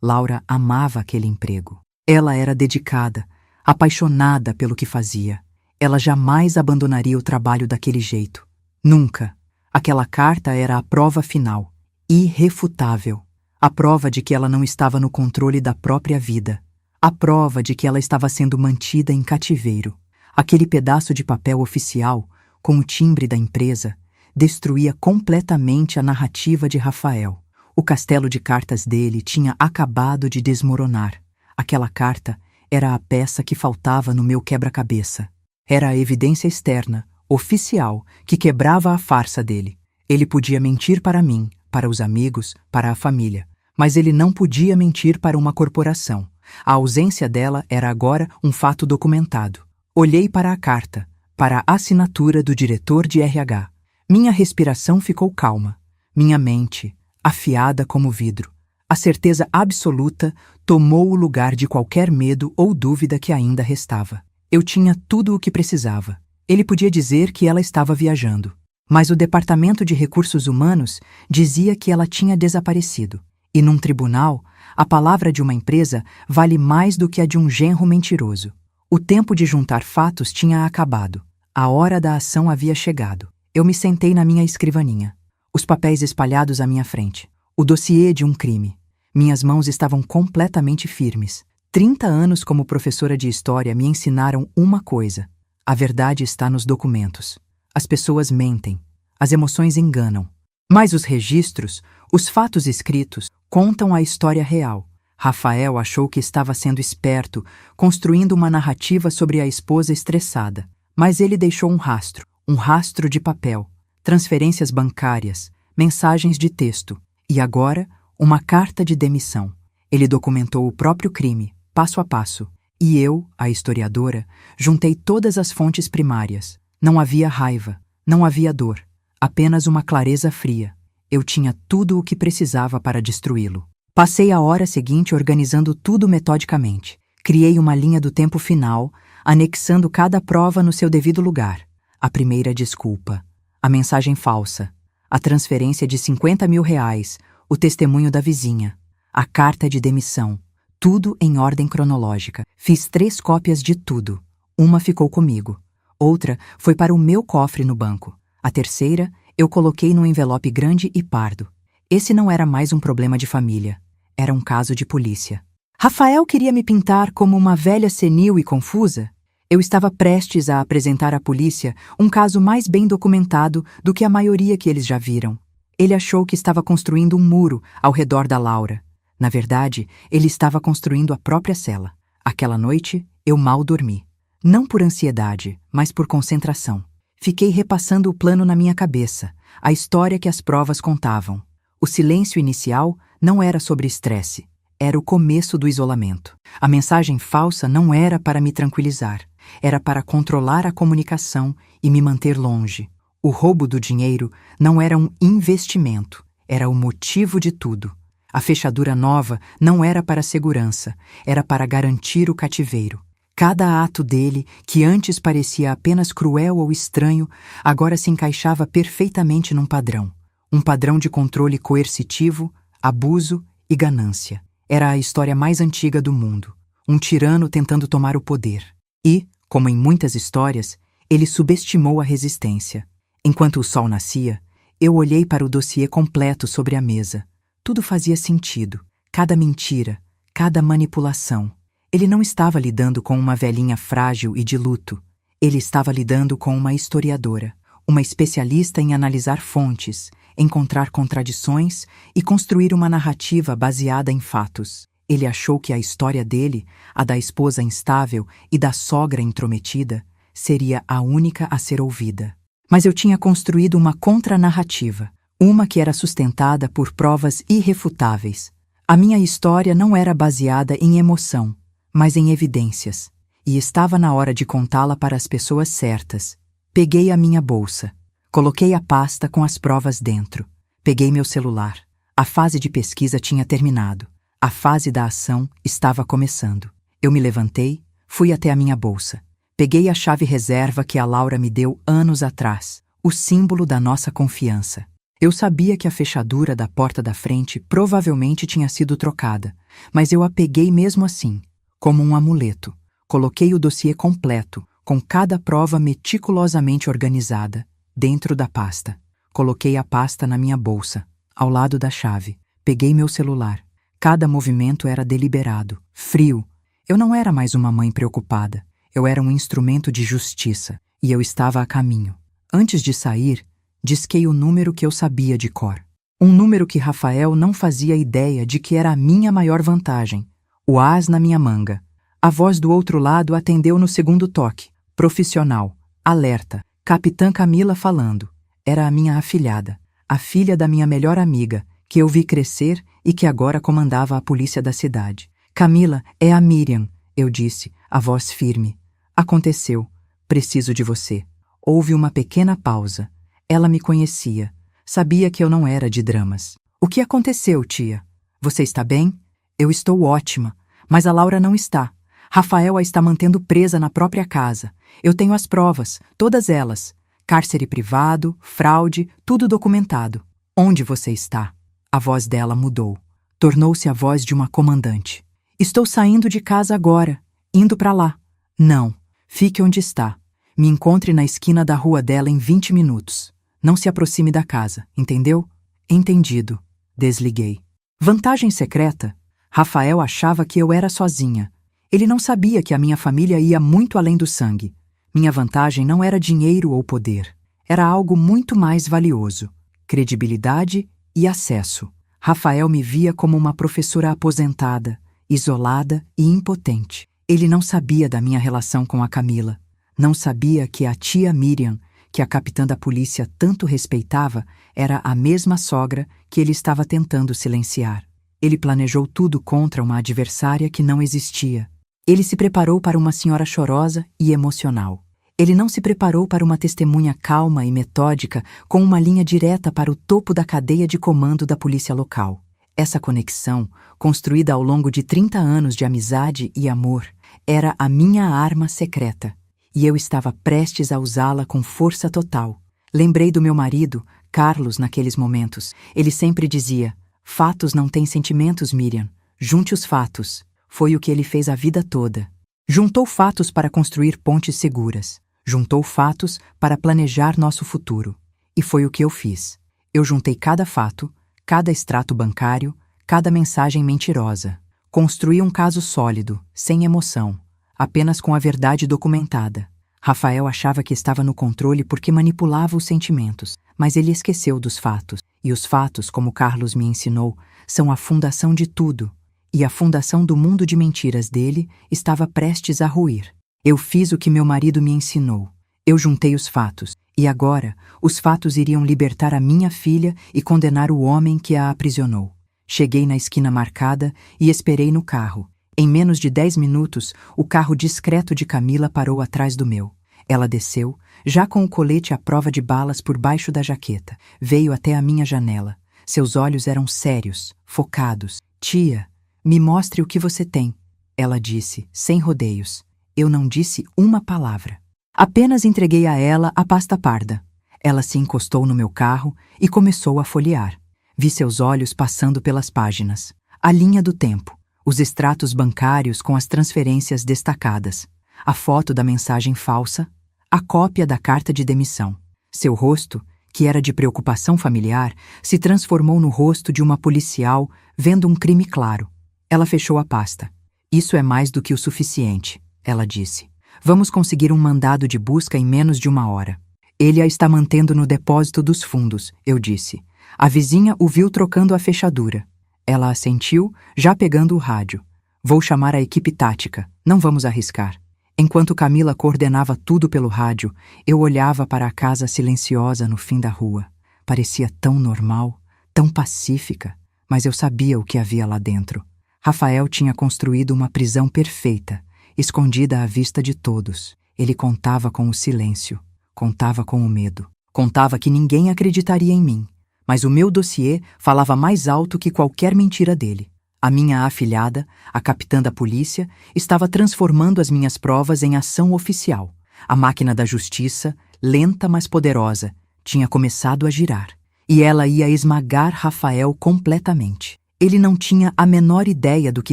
Laura amava aquele emprego. Ela era dedicada, apaixonada pelo que fazia. Ela jamais abandonaria o trabalho daquele jeito. Nunca. Aquela carta era a prova final, irrefutável. A prova de que ela não estava no controle da própria vida. A prova de que ela estava sendo mantida em cativeiro. Aquele pedaço de papel oficial, com o timbre da empresa, destruía completamente a narrativa de Rafael. O castelo de cartas dele tinha acabado de desmoronar. Aquela carta era a peça que faltava no meu quebra-cabeça. Era a evidência externa, oficial, que quebrava a farsa dele. Ele podia mentir para mim, para os amigos, para a família. Mas ele não podia mentir para uma corporação. A ausência dela era agora um fato documentado. Olhei para a carta, para a assinatura do diretor de RH. Minha respiração ficou calma. Minha mente, afiada como vidro. A certeza absoluta tomou o lugar de qualquer medo ou dúvida que ainda restava. Eu tinha tudo o que precisava. Ele podia dizer que ela estava viajando. Mas o Departamento de Recursos Humanos dizia que ela tinha desaparecido. E num tribunal, a palavra de uma empresa vale mais do que a de um genro mentiroso. O tempo de juntar fatos tinha acabado. A hora da ação havia chegado. Eu me sentei na minha escrivaninha. Os papéis espalhados à minha frente. O dossiê de um crime. Minhas mãos estavam completamente firmes. 30 anos como professora de história me ensinaram uma coisa. A verdade está nos documentos. As pessoas mentem. As emoções enganam. Mas os registros, os fatos escritos, contam a história real. Rafael achou que estava sendo esperto, construindo uma narrativa sobre a esposa estressada. Mas ele deixou um rastro de papel, transferências bancárias, mensagens de texto e agora uma carta de demissão. Ele documentou o próprio crime, passo a passo, e eu, a historiadora, juntei todas as fontes primárias. Não havia raiva, não havia dor, apenas uma clareza fria. Eu tinha tudo o que precisava para destruí-lo. Passei a hora seguinte organizando tudo metodicamente. Criei uma linha do tempo final, anexando cada prova no seu devido lugar. A primeira desculpa, a mensagem falsa, a transferência de R$ 50.000, o testemunho da vizinha, a carta de demissão, tudo em ordem cronológica. Fiz 3 cópias de tudo. Uma ficou comigo. Outra foi para o meu cofre no banco. A terceira eu coloquei num envelope grande e pardo. Esse não era mais um problema de família. Era um caso de polícia. Rafael queria me pintar como uma velha senil e confusa? Eu estava prestes a apresentar à polícia um caso mais bem documentado do que a maioria que eles já viram. Ele achou que estava construindo um muro ao redor da Laura. Na verdade, ele estava construindo a própria cela. Aquela noite, eu mal dormi. Não por ansiedade, mas por concentração. Fiquei repassando o plano na minha cabeça, a história que as provas contavam. O silêncio inicial não era sobre estresse. Era o começo do isolamento. A mensagem falsa não era para me tranquilizar. Era para controlar a comunicação e me manter longe. O roubo do dinheiro não era um investimento. Era o motivo de tudo. A fechadura nova não era para segurança. Era para garantir o cativeiro. Cada ato dele, que antes parecia apenas cruel ou estranho, agora se encaixava perfeitamente num padrão. Um padrão de controle coercitivo, abuso e ganância. Era a história mais antiga do mundo. Um tirano tentando tomar o poder. E, como em muitas histórias, ele subestimou a resistência. Enquanto o sol nascia, eu olhei para o dossiê completo sobre a mesa. Tudo fazia sentido. Cada mentira, cada manipulação. Ele não estava lidando com uma velhinha frágil e de luto. Ele estava lidando com uma historiadora, uma especialista em analisar fontes, encontrar contradições e construir uma narrativa baseada em fatos. Ele achou que a história dele, a da esposa instável e da sogra intrometida, seria a única a ser ouvida. Mas eu tinha construído uma contranarrativa, Uma que era sustentada por provas irrefutáveis. A minha história não era baseada em emoção, mas em evidências. E estava na hora de contá-la para as pessoas certas. Peguei a minha bolsa. Coloquei a pasta com as provas dentro. Peguei meu celular. A fase de pesquisa tinha terminado. A fase da ação estava começando. Eu me levantei, fui até a minha bolsa. Peguei a chave reserva que a Laura me deu anos atrás, o símbolo da nossa confiança. Eu sabia que a fechadura da porta da frente provavelmente tinha sido trocada, mas eu a peguei mesmo assim, como um amuleto. Coloquei o dossiê completo, com cada prova meticulosamente organizada, dentro da pasta. Coloquei a pasta na minha bolsa, ao lado da chave. Peguei meu celular. Cada movimento era deliberado, frio. Eu não era mais uma mãe preocupada. Eu era um instrumento de justiça, e eu estava a caminho. Antes de sair, disquei o número que eu sabia de cor. Um número que Rafael não fazia ideia de que era a minha maior vantagem. O as na minha manga. A voz do outro lado atendeu no segundo toque. Profissional. Alerta. Capitã Camila falando. Era a minha afilhada, a filha da minha melhor amiga, que eu vi crescer e que agora comandava a polícia da cidade. Camila, é a Miriam, eu disse, a voz firme. Aconteceu. Preciso de você. Houve uma pequena pausa. Ela me conhecia. Sabia que eu não era de dramas. O que aconteceu, tia? Você está bem? Eu estou ótima, mas a Laura não está. Rafael a está mantendo presa na própria casa. Eu tenho as provas, todas elas. Cárcere privado, fraude, tudo documentado. Onde você está? A voz dela mudou. Tornou-se a voz de uma comandante. Estou saindo de casa agora, indo para lá. Não, fique onde está. Me encontre na esquina da rua dela em 20 minutos. Não se aproxime da casa, entendeu? Entendido. Desliguei. Vantagem secreta? Rafael achava que eu era sozinha. Ele não sabia que a minha família ia muito além do sangue. Minha vantagem não era dinheiro ou poder. Era algo muito mais valioso. Credibilidade e acesso. Rafael me via como uma professora aposentada, isolada e impotente. Ele não sabia da minha relação com a Camila. Não sabia que a tia Miriam, que a capitã da polícia tanto respeitava, era a mesma sogra que ele estava tentando silenciar. Ele planejou tudo contra uma adversária que não existia. Ele se preparou para uma senhora chorosa e emocional. Ele não se preparou para uma testemunha calma e metódica com uma linha direta para o topo da cadeia de comando da polícia local. Essa conexão, construída ao longo de 30 anos de amizade e amor, era a minha arma secreta. E eu estava prestes a usá-la com força total. Lembrei do meu marido, Carlos, naqueles momentos. Ele sempre dizia: fatos não têm sentimentos, Miriam. Junte os fatos. Foi o que ele fez a vida toda. Juntou fatos para construir pontes seguras. Juntou fatos para planejar nosso futuro. E foi o que eu fiz. Eu juntei cada fato, cada extrato bancário, cada mensagem mentirosa. Construí um caso sólido, sem emoção, apenas com a verdade documentada. Rafael achava que estava no controle porque manipulava os sentimentos, mas ele esqueceu dos fatos. E os fatos, como Carlos me ensinou, são a fundação de tudo. E a fundação do mundo de mentiras dele estava prestes a ruir. Eu fiz o que meu marido me ensinou. Eu juntei os fatos. E agora, os fatos iriam libertar a minha filha e condenar o homem que a aprisionou. Cheguei na esquina marcada e esperei no carro. Em menos de 10 minutos, o carro discreto de Camila parou atrás do meu. Ela desceu, já com o colete à prova de balas por baixo da jaqueta. Veio até a minha janela. Seus olhos eram sérios, focados. Tia, me mostre o que você tem, ela disse, sem rodeios. Eu não disse uma palavra. Apenas entreguei a ela a pasta parda. Ela se encostou no meu carro e começou a folhear. Vi seus olhos passando pelas páginas. A linha do tempo. Os extratos bancários com as transferências destacadas. A foto da mensagem falsa. A cópia da carta de demissão. Seu rosto, que era de preocupação familiar, se transformou no rosto de uma policial vendo um crime claro. Ela fechou a pasta. Isso é mais do que o suficiente, ela disse. Vamos conseguir um mandado de busca em menos de 1 hora. Ele a está mantendo no depósito dos fundos, eu disse. A vizinha o viu trocando a fechadura. Ela assentiu, já pegando o rádio. Vou chamar a equipe tática. Não vamos arriscar. Enquanto Camila coordenava tudo pelo rádio, eu olhava para a casa silenciosa no fim da rua. parecia tão normal, tão pacífica, mas eu sabia o que havia lá dentro. Rafael tinha construído uma prisão perfeita, escondida à vista de todos. Ele contava com o silêncio, contava com o medo, contava que ninguém acreditaria em mim. Mas o meu dossiê falava mais alto que qualquer mentira dele. A minha afilhada, a capitã da polícia, estava transformando as minhas provas em ação oficial. A máquina da justiça, lenta mas poderosa, tinha começado a girar. E ela ia esmagar Rafael completamente. Ele não tinha a menor ideia do que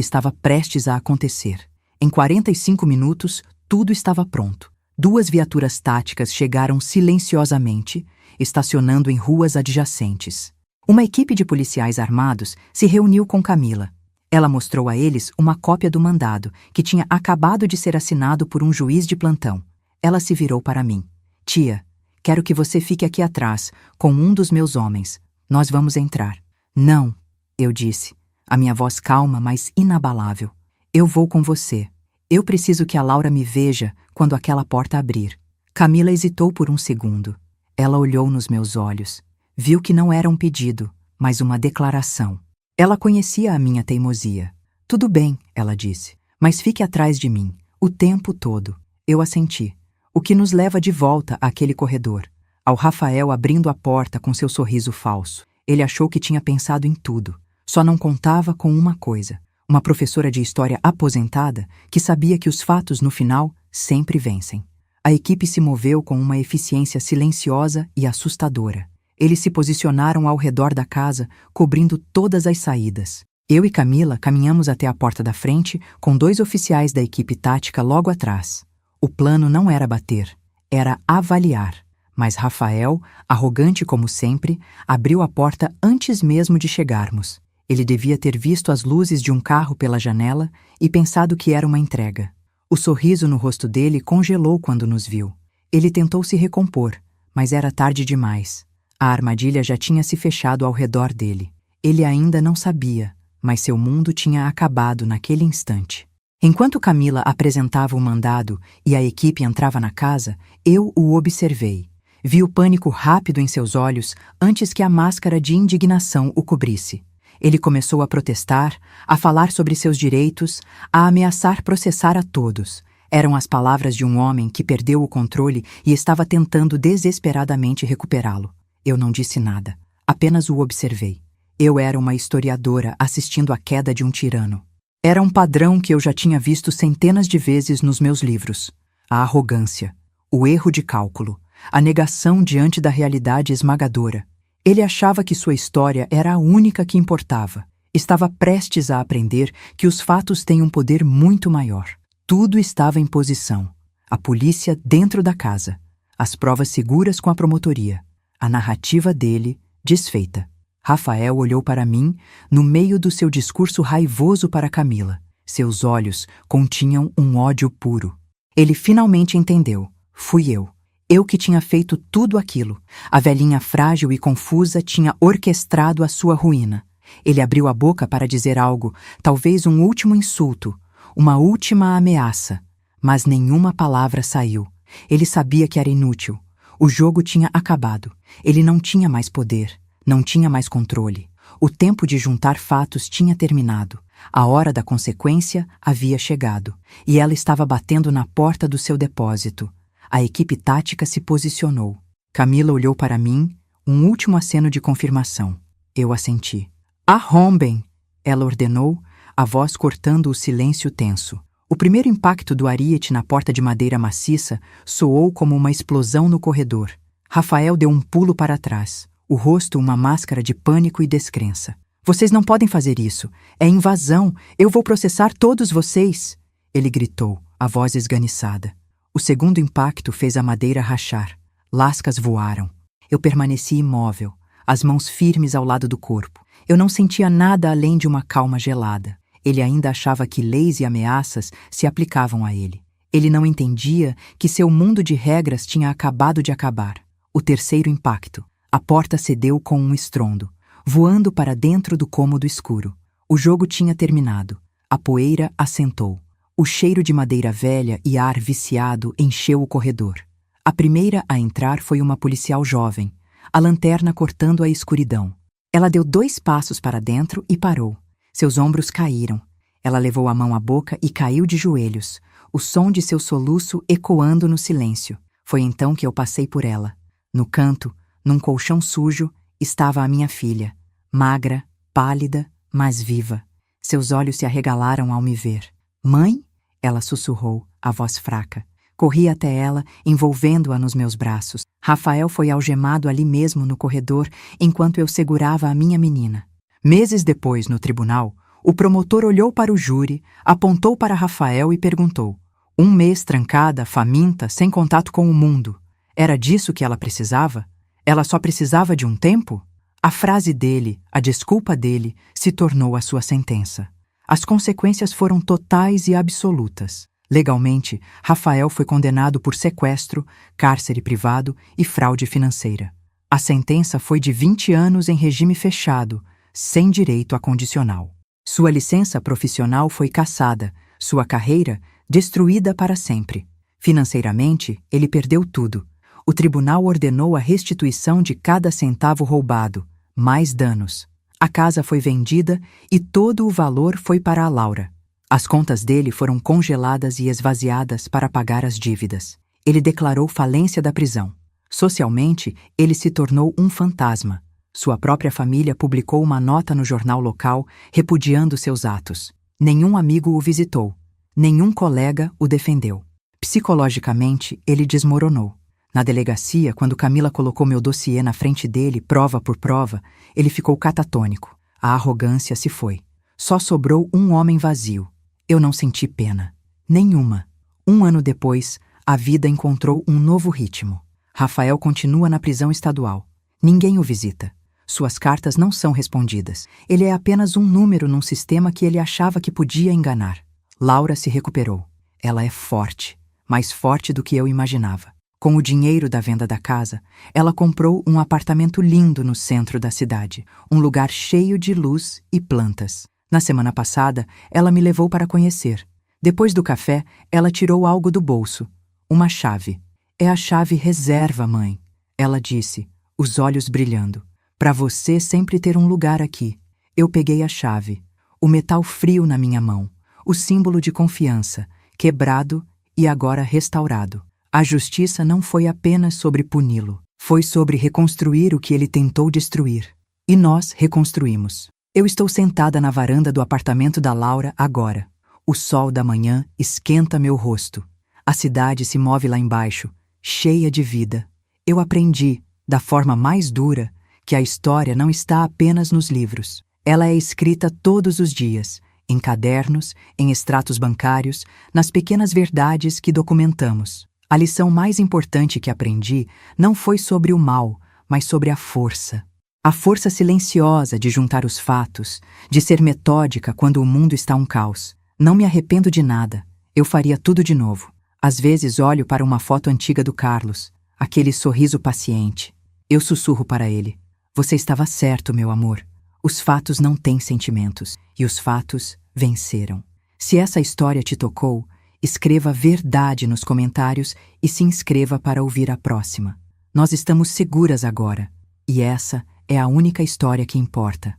estava prestes a acontecer. Em 45 minutos, tudo estava pronto. 2 viaturas táticas chegaram silenciosamente, estacionando em ruas adjacentes. Uma equipe de policiais armados se reuniu com Camila. Ela mostrou a eles uma cópia do mandado, que tinha acabado de ser assinado por um juiz de plantão. Ela se virou para mim. Tia, quero que você fique aqui atrás, com um dos meus homens. Nós vamos entrar. Não, eu disse, a minha voz calma, mas inabalável. Eu vou com você. Eu preciso que a Laura me veja quando aquela porta abrir. Camila hesitou por um segundo. Ela olhou nos meus olhos. Viu que não era um pedido, mas uma declaração. Ela conhecia a minha teimosia. Tudo bem, ela disse, mas fique atrás de mim, o tempo todo. Eu assenti. O que nos leva de volta àquele corredor. Ao Rafael abrindo a porta com seu sorriso falso. Ele achou que tinha pensado em tudo. Só não contava com uma coisa. Uma professora de história aposentada que sabia que os fatos, no final, sempre vencem. A equipe se moveu com uma eficiência silenciosa e assustadora. Eles se posicionaram ao redor da casa, cobrindo todas as saídas. Eu e Camila caminhamos até a porta da frente, com 2 oficiais da equipe tática logo atrás. O plano não era bater, era avaliar. Mas Rafael, arrogante como sempre, abriu a porta antes mesmo de chegarmos. Ele devia ter visto as luzes de um carro pela janela e pensado que era uma entrega. O sorriso no rosto dele congelou quando nos viu. Ele tentou se recompor, mas era tarde demais. A armadilha já tinha se fechado ao redor dele. Ele ainda não sabia, mas seu mundo tinha acabado naquele instante. Enquanto Camila apresentava o mandado e a equipe entrava na casa, eu o observei. Vi o pânico rápido em seus olhos antes que a máscara de indignação o cobrisse. Ele começou a protestar, a falar sobre seus direitos, a ameaçar processar a todos. Eram as palavras de um homem que perdeu o controle e estava tentando desesperadamente recuperá-lo. Eu não disse nada, apenas o observei. Eu era uma historiadora assistindo à queda de um tirano. Era um padrão que eu já tinha visto centenas de vezes nos meus livros. A arrogância, o erro de cálculo, a negação diante da realidade esmagadora. Ele achava que sua história era a única que importava. Estava prestes a aprender que os fatos têm um poder muito maior. Tudo estava em posição. A polícia dentro da casa. As provas seguras com a promotoria. A narrativa dele desfeita. Rafael olhou para mim, no meio do seu discurso raivoso para Camila. Seus olhos continham um ódio puro. Ele finalmente entendeu. Fui eu. Eu que tinha feito tudo aquilo. A velhinha frágil e confusa tinha orquestrado a sua ruína. Ele abriu a boca para dizer algo, talvez um último insulto, uma última ameaça. Mas nenhuma palavra saiu. Ele sabia que era inútil. O jogo tinha acabado. Ele não tinha mais poder. Não tinha mais controle. O tempo de juntar fatos tinha terminado. A hora da consequência havia chegado. E ela estava batendo na porta do seu depósito. A equipe tática se posicionou. Camila olhou para mim, um último aceno de confirmação. Eu assenti. Arrombem! Ela ordenou, a voz cortando o silêncio tenso. O primeiro impacto do ariete na porta de madeira maciça soou como uma explosão no corredor. Rafael deu um pulo para trás, o rosto uma máscara de pânico e descrença. Vocês não podem fazer isso. É invasão. Eu vou processar todos vocês! Ele gritou, a voz esganiçada. O segundo impacto fez a madeira rachar. Lascas voaram. Eu permaneci imóvel, as mãos firmes ao lado do corpo. Eu não sentia nada além de uma calma gelada. Ele ainda achava que leis e ameaças se aplicavam a ele. Ele não entendia que seu mundo de regras tinha acabado de acabar. O terceiro impacto. A porta cedeu com um estrondo, voando para dentro do cômodo escuro. O jogo tinha terminado. A poeira assentou. O cheiro de madeira velha e ar viciado encheu o corredor. A primeira a entrar foi uma policial jovem. a lanterna cortando a escuridão. Ela deu 2 passos para dentro e parou. Seus ombros caíram. Ela levou a mão à boca e caiu de joelhos, o som de seu soluço ecoando no silêncio. Foi então que eu passei por ela. No canto, num colchão sujo, estava a minha filha, magra, pálida, mas viva. Seus olhos se arregalaram ao me ver. Mãe? Ela sussurrou, a voz fraca. Corri até ela, envolvendo-a nos meus braços. Rafael foi algemado ali mesmo no corredor, enquanto eu segurava a minha menina. Meses depois, no tribunal, o promotor olhou para o júri, apontou para Rafael e perguntou: 1 mês trancada, faminta, sem contato com o mundo. Era disso que ela precisava? Ela só precisava de um tempo? A frase dele, a desculpa dele, se tornou a sua sentença. As consequências foram totais e absolutas. Legalmente, Rafael foi condenado por sequestro, cárcere privado e fraude financeira. A sentença foi de 20 anos em regime fechado, sem direito a condicional. Sua licença profissional foi cassada, sua carreira destruída para sempre. Financeiramente, ele perdeu tudo. O tribunal ordenou a restituição de cada centavo roubado, mais danos. A casa foi vendida e todo o valor foi para a Laura. As contas dele foram congeladas e esvaziadas para pagar as dívidas. Ele declarou falência da prisão. Socialmente, ele se tornou um fantasma. Sua própria família publicou uma nota no jornal local repudiando seus atos. Nenhum amigo o visitou. Nenhum colega o defendeu. Psicologicamente, ele desmoronou. Na delegacia, quando Camila colocou meu dossiê na frente dele, prova por prova, ele ficou catatônico. A arrogância se foi. Só sobrou um homem vazio. Eu não senti pena. Nenhuma. 1 ano depois, a vida encontrou um novo ritmo. Rafael continua na prisão estadual. Ninguém o visita. Suas cartas não são respondidas. Ele é apenas um número num sistema que ele achava que podia enganar. Laura se recuperou. Ela é forte, mais forte do que eu imaginava. Com o dinheiro da venda da casa, ela comprou um apartamento lindo no centro da cidade, um lugar cheio de luz e plantas. Na semana passada, ela me levou para conhecer. Depois do café, ela tirou algo do bolso. Uma chave. É a chave reserva, mãe. Ela disse, os olhos brilhando. Para você sempre ter um lugar aqui. Eu peguei a chave. O metal frio na minha mão. O símbolo de confiança, quebrado e agora restaurado. A justiça não foi apenas sobre puni-lo. Foi sobre reconstruir o que ele tentou destruir. E nós reconstruímos. Eu estou sentada na varanda do apartamento da Laura agora. O sol da manhã esquenta meu rosto. A cidade se move lá embaixo, cheia de vida. Eu aprendi, da forma mais dura, que a história não está apenas nos livros. Ela é escrita todos os dias, em cadernos, em extratos bancários, nas pequenas verdades que documentamos. A lição mais importante que aprendi não foi sobre o mal, mas sobre a força. A força silenciosa de juntar os fatos, de ser metódica quando o mundo está um caos. Não me arrependo de nada. Eu faria tudo de novo. Às vezes olho para uma foto antiga do Carlos, aquele sorriso paciente. Eu sussurro para ele. Você estava certo, meu amor. Os fatos não têm sentimentos, e os fatos venceram. Se essa história te tocou, escreva verdade nos comentários e se inscreva para ouvir a próxima. Nós estamos seguras agora, e essa é a única história que importa.